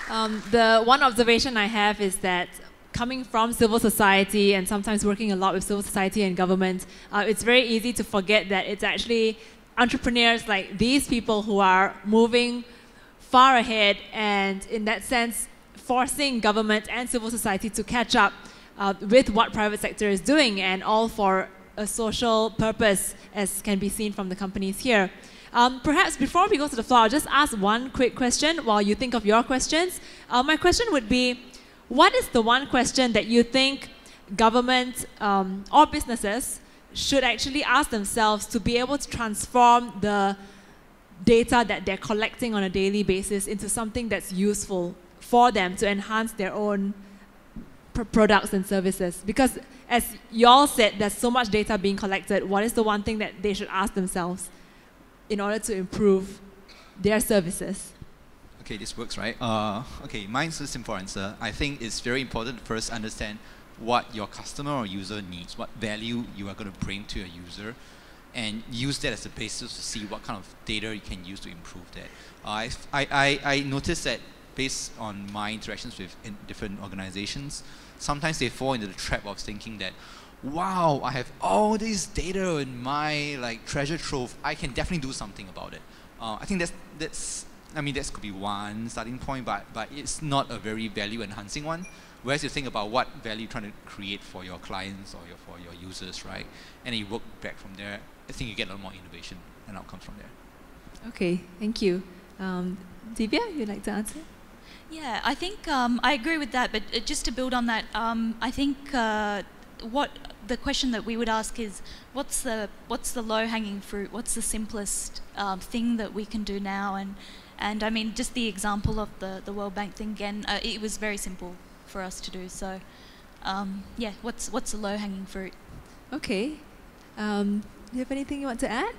The one observation I have is that coming from civil society and sometimes working a lot with civil society and government, it's very easy to forget that it's actually entrepreneurs like these people who are moving far ahead and in that sense forcing government and civil society to catch up with what private sector is doing, and all for a social purpose, as can be seen from the companies here. Perhaps before we go to the floor, I'll just ask one quick question while you think of your questions. My question would be, what is the one question that you think government or businesses should actually ask themselves to be able to transform the data that they're collecting on a daily basis into something that's useful for them to enhance their own products and services? Because as you all said, there's so much data being collected. What is the one thing that they should ask themselves in order to improve their services? Okay, this works, right? Okay, mine's a simple answer. I think it's very important to first understand what your customer or user needs, what value you are going to bring to your user, and use that as a basis to see what kind of data you can use to improve that. I noticed that based on my interactions with different organizations, sometimes they fall into the trap of thinking that, wow, I have all this data in my treasure trove, I can definitely do something about it. I think that could be one starting point, but it's not a very value enhancing one. Whereas you think about what value you're trying to create for your clients or for your users, right? And then you work back from there. I think you get a lot more innovation and outcomes from there. Okay, thank you. Divya, you'd like to answer? Yeah, I think I agree with that, but just to build on that, I think what the question that we would ask is, what's the low-hanging fruit? What's the simplest thing that we can do now? And I mean, just the example of the World Bank thing again, it was very simple for us to do. So, yeah, what's the low-hanging fruit? Okay. Do you have anything you want to add?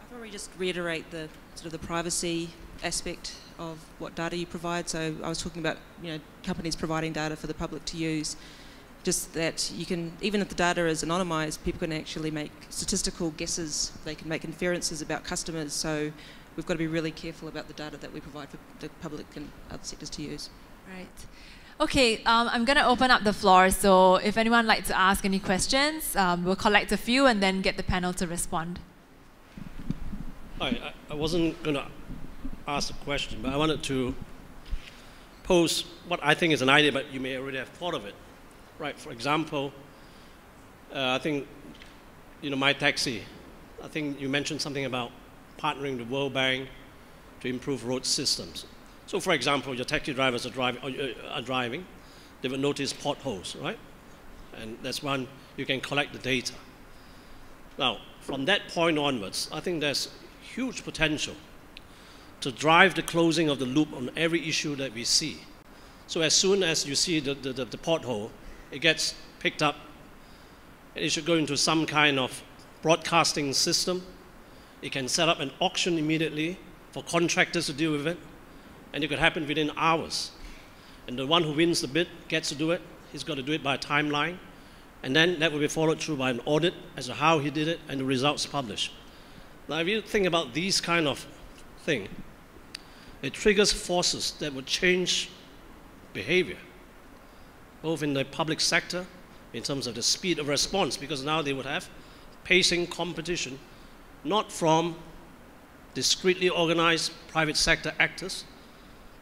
I'll probably just reiterate the sort of the privacy aspect of what data you provide. So I was talking about, companies providing data for the public to use. Just that you can, even if the data is anonymized, people can actually make statistical guesses. They can make inferences about customers. So we've got to be really careful about the data that we provide for the public and other sectors to use. Right. Okay, I'm going to open up the floor. So if anyone would like to ask any questions, we'll collect a few and then get the panel to respond. I wasn't going to ask a question, but I wanted to pose what I think is an idea, but you may already have thought of it. Right, for example, I think, my taxi, I think you mentioned something about partnering with World Bank to improve road systems. So, for example, your taxi drivers are driving, they will notice potholes, right? And that's one, you can collect the data. Now, from that point onwards, I think there's huge potential to drive the closing of the loop on every issue that we see. So as soon as you see the pothole, it gets picked up, and it should go into some kind of broadcasting system. It can set up an auction immediately for contractors to deal with it, and it could happen within hours. And the one who wins the bid gets to do it. He's got to do it by a timeline, and then that will be followed through by an audit as to how he did it and the results published. Now, if you think about these kind of thing, it triggers forces that would change behavior, both in the public sector, in terms of the speed of response, because now they would have pacing competition, not from discreetly organized private sector actors,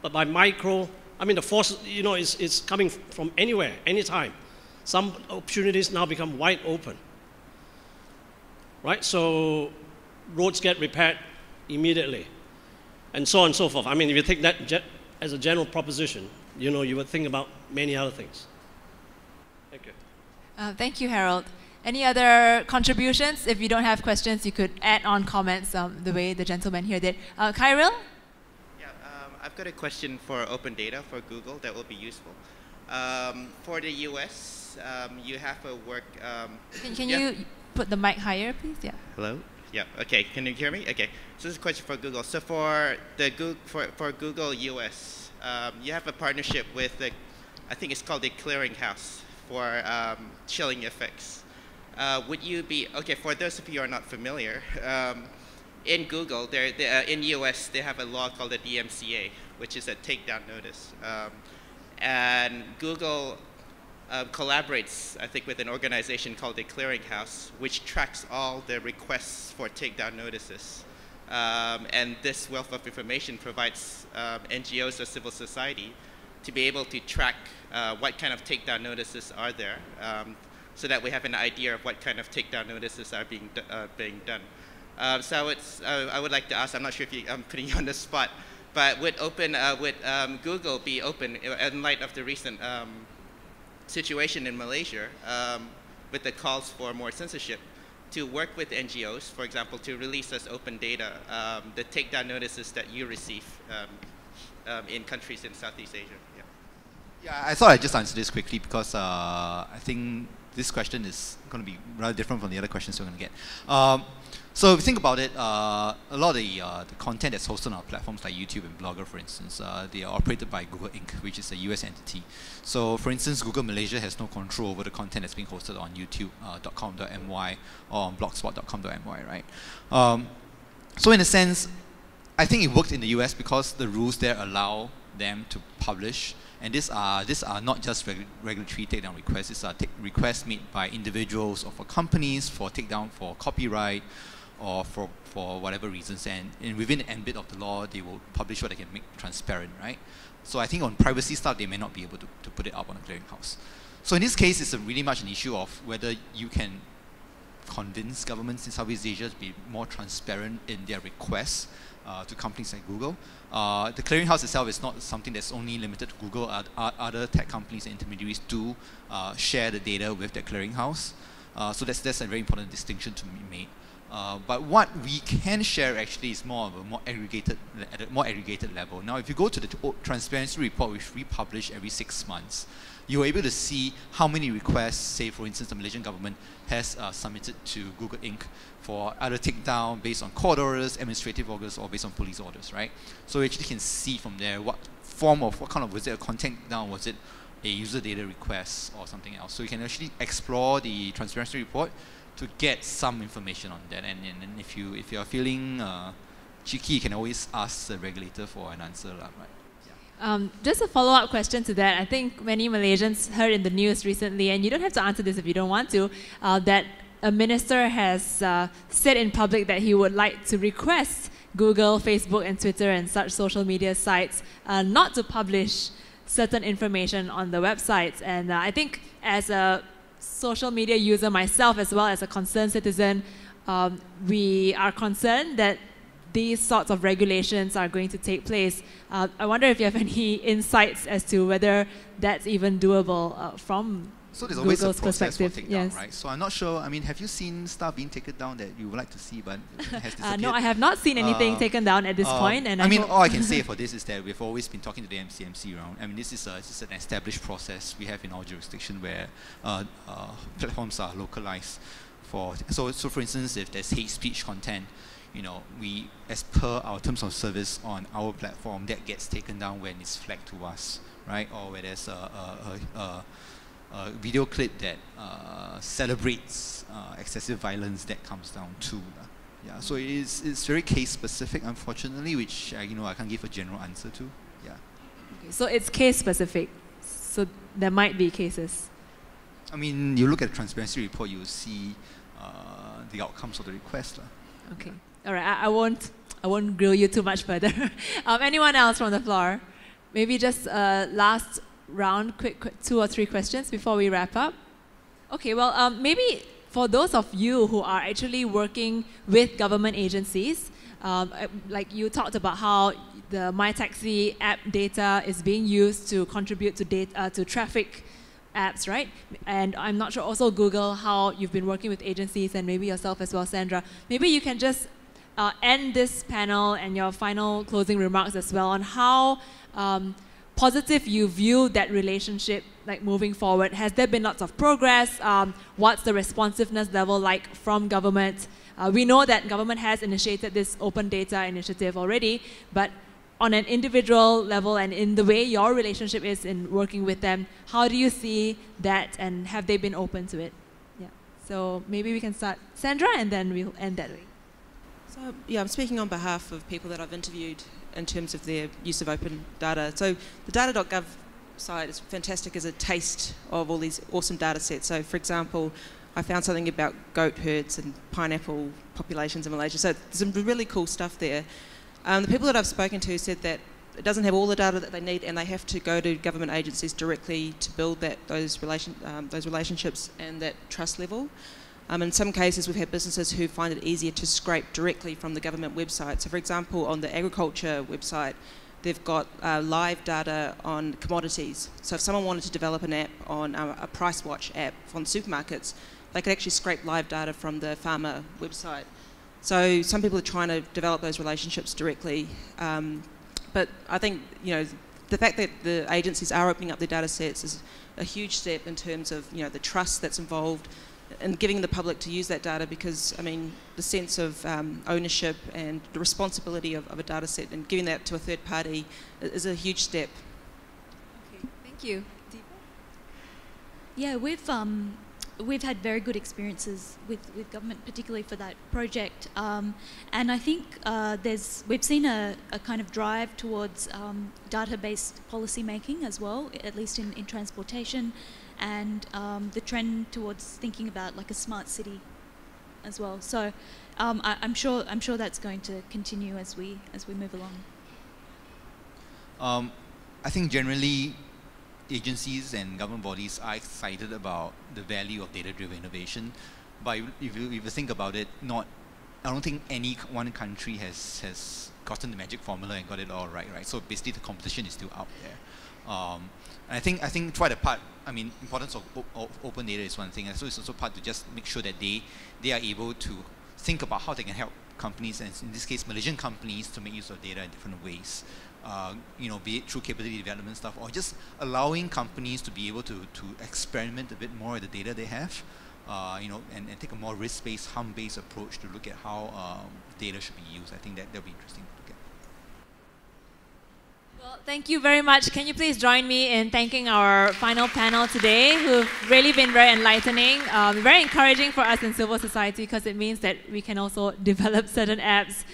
but by the force, is coming from anywhere, anytime. Some opportunities now become wide open, right? So roads get repaired immediately, and so on and so forth. I mean, if you take that as a general proposition, you would think about many other things. Thank you. Thank you, Harold. Any other contributions? If you don't have questions, you could add on comments the way the gentleman here did. Kyril? Yeah, I've got a question for open data for Google that will be useful. For the US, you have a work... Can you put the mic higher, please? Yeah. Hello? Yeah, okay. Can you hear me? Okay. So this is a question for Google. So for Google US, you have a partnership with I think it's called the clearinghouse for chilling effects. Would you be, okay, for those of you who are not familiar, in Google, in US, they have a law called the DMCA, which is a takedown notice. And Google collaborates, I think, with an organization called the Clearinghouse, which tracks all the requests for takedown notices. And this wealth of information provides NGOs or civil society to be able to track what kind of takedown notices are there, so that we have an idea of what kind of takedown notices are being done. So I would like to ask, I'm not sure if I'm putting you on the spot, but would Google be open in light of the recent situation in Malaysia with the calls for more censorship, to work with NGOs, for example, to release as open data the takedown notices that you receive in countries in Southeast Asia? Yeah, I thought I'd just answer this quickly because I think this question is going to be rather different from the other questions we're going to get. So if you think about it, a lot of the content that's hosted on our platforms like YouTube and Blogger, for instance, they are operated by Google Inc., which is a US entity. So for instance, Google Malaysia has no control over the content that's being hosted on youtube.com.my or on blogspot.com.my, right? So in a sense, I think it worked in the US because the rules there allow them to publish. And these are not just regulatory takedown requests. These are requests made by individuals or for companies for takedown for copyright or for whatever reasons. And within the ambit of the law, they will publish what they can make transparent, right? So I think on privacy stuff, they may not be able to put it up on a clearinghouse. So in this case, it's really much an issue of whether you can convince governments in Southeast Asia to be more transparent in their requests to companies like Google. The clearinghouse itself is not something that's only limited to Google. Other tech companies and intermediaries do share the data with their clearinghouse. So that's a very important distinction to be made. But what we can share actually is more of a more aggregated level. Now, if you go to the transparency report, which we publish every 6 months, you're able to see how many requests, say for instance, the Malaysian government has submitted to Google Inc. for either takedown based on court orders, administrative orders, or based on police orders, right? So you actually can see from there what kind of, was it a content down, was it a user data request or something else? So you can actually explore the transparency report to get some information on that. And if you're feeling cheeky, you can always ask the regulator for an answer, right? Just a follow-up question to that. I think many Malaysians heard in the news recently, and you don't have to answer this if you don't want to, that a minister has said in public that he would like to request Google, Facebook, and Twitter and such social media sites not to publish certain information on the websites. And I think as a social media user myself, as well as a concerned citizen, we are concerned that these sorts of regulations are going to take place. I wonder if you have any insights as to whether that's even doable from So there's always Google's a process for perspective. takedown, right? So I'm not sure, I mean, have you seen stuff being taken down that you would like to see but has disappeared? No, I have not seen anything taken down at this point. And I mean, all I can say for this is that we've always been talking to the MCMC around. I mean, this is an established process we have in our jurisdiction where platforms are localized. So for instance, if there's hate speech content, you know, we, as per our terms of service on our platform, that gets taken down when it's flagged to us, right? Or where there's a video clip that celebrates excessive violence, that comes down too. Yeah, so it's very case specific, unfortunately, which I can't give a general answer to. Yeah. Okay, so it's case specific. So there might be cases. I mean, you look at the transparency report, you will see the outcomes of the request. Okay. All right. I won't grill you too much further. Anyone else from the floor? Maybe just last round, quick 2 or 3 questions before we wrap up. Okay. Well, maybe for those of you who are actually working with government agencies, like you talked about how the MyTaxi app data is being used to contribute to traffic apps, right? And I'm not sure also Google, how you've been working with agencies, and maybe yourself as well, Sandra. Maybe you can just end this panel and your final closing remarks as well on how positive you view that relationship, like moving forward. Has there been lots of progress? What's the responsiveness level like from government? We know that government has initiated this open data initiative already, but on an individual level and in the way your relationship is in working with them, how do you see that, and have they been open to it? Yeah. So maybe we can start, Sandra, and then we'll end that way. So, yeah, I'm speaking on behalf of people that I've interviewed in terms of their use of open data. So the data.gov site is fantastic as a taste of all these awesome data sets. So, for example, I found something about goat herds and pineapple populations in Malaysia. So there's some really cool stuff there. The people that I've spoken to said that it doesn't have all the data that they need, and they have to go to government agencies directly to build those relationships and that trust level. In some cases, we've had businesses who find it easier to scrape directly from the government website. So, for example, on the agriculture website, they've got live data on commodities. So if someone wanted to develop an app on a price watch app on supermarkets, they could actually scrape live data from the farmer website. So some people are trying to develop those relationships directly. But I think, the fact that the agencies are opening up their data sets is a huge step in terms of, the trust that's involved and giving the public to use that data, because, I mean, the sense of ownership and the responsibility of a data set and giving that to a third party is a huge step. Okay, thank you. Deepa? Yeah, we've had very good experiences with government, particularly for that project. And I think we've seen a kind of drive towards data-based policy making as well, at least in transportation, and the trend towards thinking about like a smart city as well. So I'm sure that's going to continue as we move along. I think generally agencies and government bodies are excited about the value of data-driven innovation, but if you think about it, I don't think any one country has gotten the magic formula and got it all right. So basically, the competition is still out there. And I think try the part. I mean, importance of open data is one thing, and so it's also part to just make sure that they are able to think about how they can help companies, and in this case, Malaysian companies, to make use of data in different ways. Be it through capability development stuff, or just allowing companies to be able to experiment a bit more with the data they have, and take a more risk-based, harm-based approach to look at how data should be used. I think that'll be interesting to look at. Well, thank you very much. Can you please join me in thanking our final panel today, who've really been very enlightening, very encouraging for us in civil society, because it means that we can also develop certain apps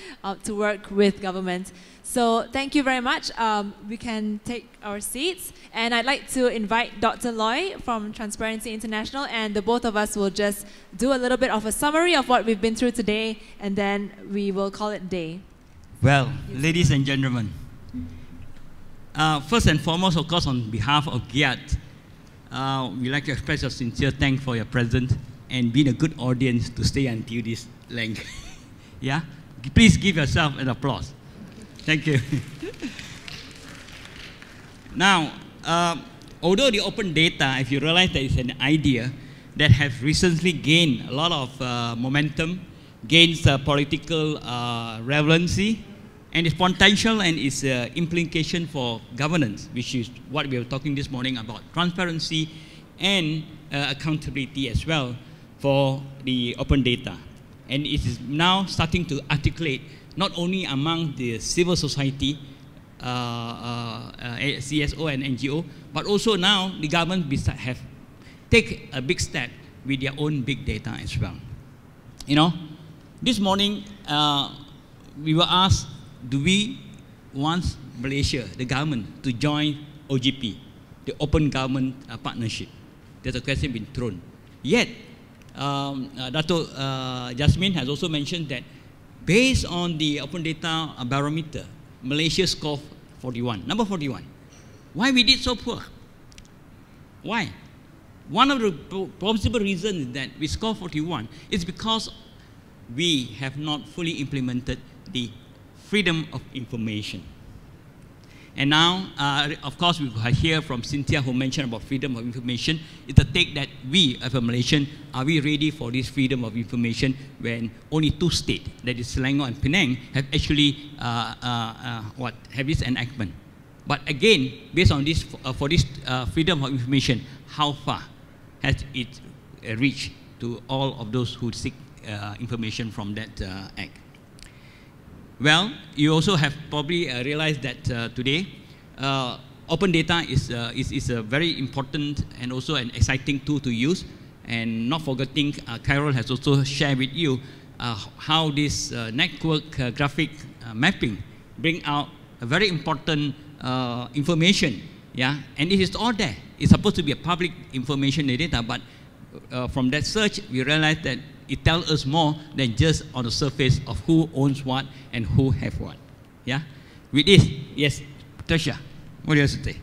to work with government. So thank you very much. We can take our seats, and I'd like to invite Dr. Loy from Transparency International, and the both of us will just do a little bit of a summary of what we've been through today, and then we will call it a day. Well, ladies and gentlemen, first and foremost, of course, on behalf of GIAT, we'd like to express our sincere thanks for your presence and being a good audience to stay until this length. Yeah? Please give yourself an applause. Thank you. Now, although the open data, if you realize that it's an idea that has recently gained a lot of momentum, gains political relevancy, and its potential and its implication for governance, which is what we were talking this morning about, transparency and accountability as well for the open data. And it is now starting to articulate not only among the civil society, CSO and NGO, but also now the government have taken a big step with their own big data as well. This morning we were asked, do we want Malaysia, the government, to join OGP, the Open Government Partnership? There's a question been thrown. Yet, Dato' Jasmine has also mentioned that based on the Open Data Barometer, Malaysia scored 41, number 41. Why we did so poor? Why? One of the possible reasons that we scored 41 is because we have not fully implemented the freedom of information. And now, of course, we hear from Cynthia, who mentioned about freedom of information. It's a take that we, as a Malaysian, are we ready for this freedom of information when only 2 states, that is Selangor and Penang, have actually have this enactment. But again, based on this, for this freedom of information, how far has it reached to all of those who seek information from that act? Well, you also have probably realized that today, open data is a very important and also an exciting tool to use. And not forgetting, Carol has also shared with you how this network graphic mapping bring out a very important information. Yeah, and it is all there. It's supposed to be a public information data, but from that search, we realized that it tells us more than just on the surface of who owns what and who have what. Yeah, with this, yes, Tricia, what do you have to say?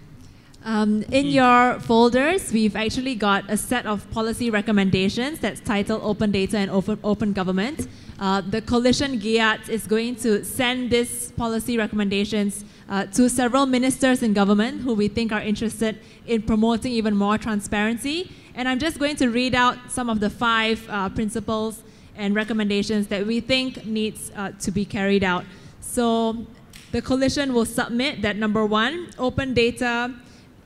In your folders, we've actually got a set of policy recommendations that's titled Open Data and Open Government. The coalition GIAT is going to send these policy recommendations to several ministers in government who we think are interested in promoting even more transparency. And I'm just going to read out some of the 5 principles and recommendations that we think needs to be carried out. So the coalition will submit that number 1, open data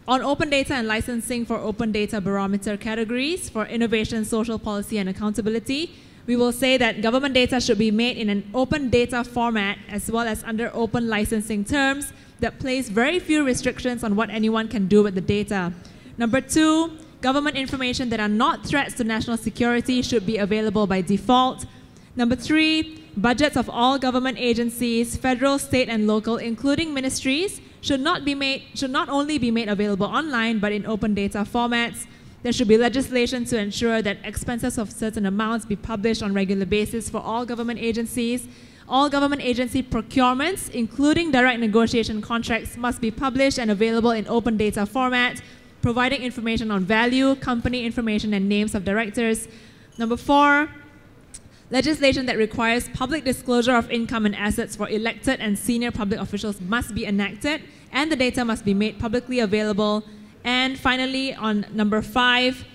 and licensing for open data barometer categories for innovation, social policy, and accountability. We will say that government data should be made in an open data format as well as under open licensing terms that place very few restrictions on what anyone can do with the data. Number 2, government information that are not threats to national security should be available by default. Number 3, budgets of all government agencies, federal, state, and local, including ministries, should not only be made available online, but in open data formats. There should be legislation to ensure that expenses of certain amounts be published on a regular basis for all government agencies. All government agency procurements, including direct negotiation contracts, must be published and available in open data format, providing information on value, company information, and names of directors. Number 4, legislation that requires public disclosure of income and assets for elected and senior public officials must be enacted, and the data must be made publicly available. And finally, on number 5,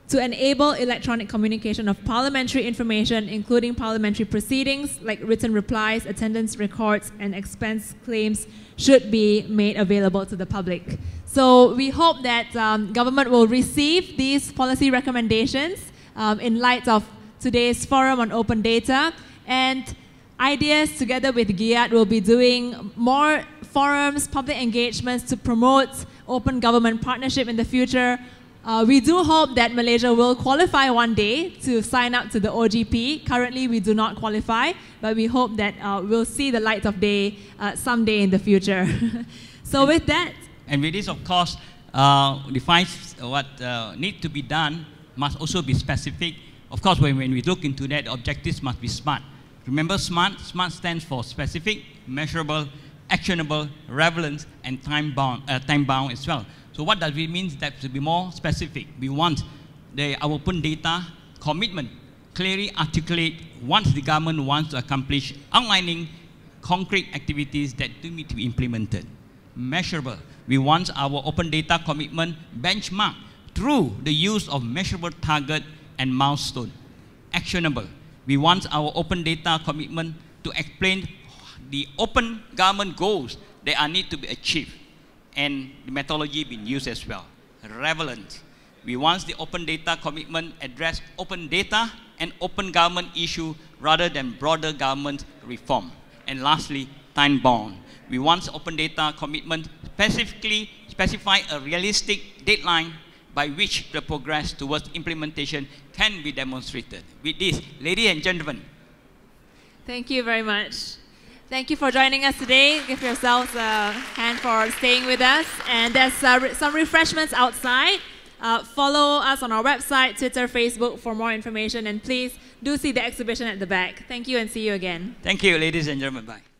to enable electronic communication of parliamentary information, including parliamentary proceedings, like written replies, attendance records, and expense claims, should be made available to the public. So we hope that government will receive these policy recommendations in light of today's forum on open data, and IDEAS together with GIAT will be doing more forums, public engagements to promote open government partnership in the future. We do hope that Malaysia will qualify one day to sign up to the OGP. Currently, we do not qualify, but we hope that we'll see the light of day someday in the future. So with that... And with this, of course, defines what needs to be done must also be specific. Of course, when we look into that, the objectives must be SMART. Remember SMART? SMART stands for specific, measurable, actionable, relevant, and time-bound as well. So what does it mean? That to be more specific, we want our open data commitment clearly articulate what the government wants to accomplish, outlining concrete activities that do need to be implemented. Measurable, we want our open data commitment benchmarked through the use of measurable target and milestone. Actionable, we want our open data commitment to explain the open government goals that are need to be achieved, and the methodology being used as well. Relevant, we want the open data commitment address open data and open government issue rather than broader government reform. And lastly, time-bound, we want open data commitment specifically specify a realistic deadline by which the progress towards implementation can be demonstrated. With this, ladies and gentlemen. Thank you very much. Thank you for joining us today. Give yourselves a hand for staying with us. And there's some refreshments outside. Follow us on our website, Twitter, Facebook for more information. And please do see the exhibition at the back. Thank you and see you again. Thank you, ladies and gentlemen. Bye.